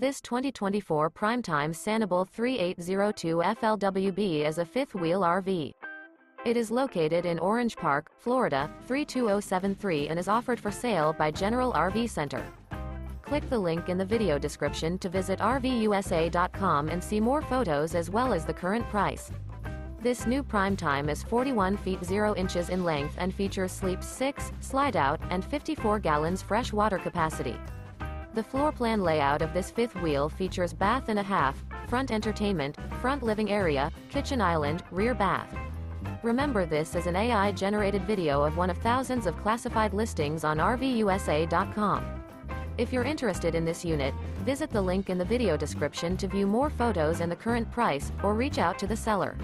This 2024 Primetime Sanibel 3802 FLWB is a fifth-wheel RV. It is located in Orange Park, Florida, 32073 and is offered for sale by General RV Center. Click the link in the video description to visit RVUSA.com and see more photos as well as the current price. This new Primetime is 41 feet 0 inches in length and features sleep 6, slide out, and 54 gallons fresh water capacity. The floor plan layout of this fifth wheel features bath and a half, front entertainment, front living area, kitchen island, rear bath. Remember, this is an AI-generated video of one of thousands of classified listings on RVUSA.com. If you're interested in this unit, visit the link in the video description to view more photos and the current price, or reach out to the seller.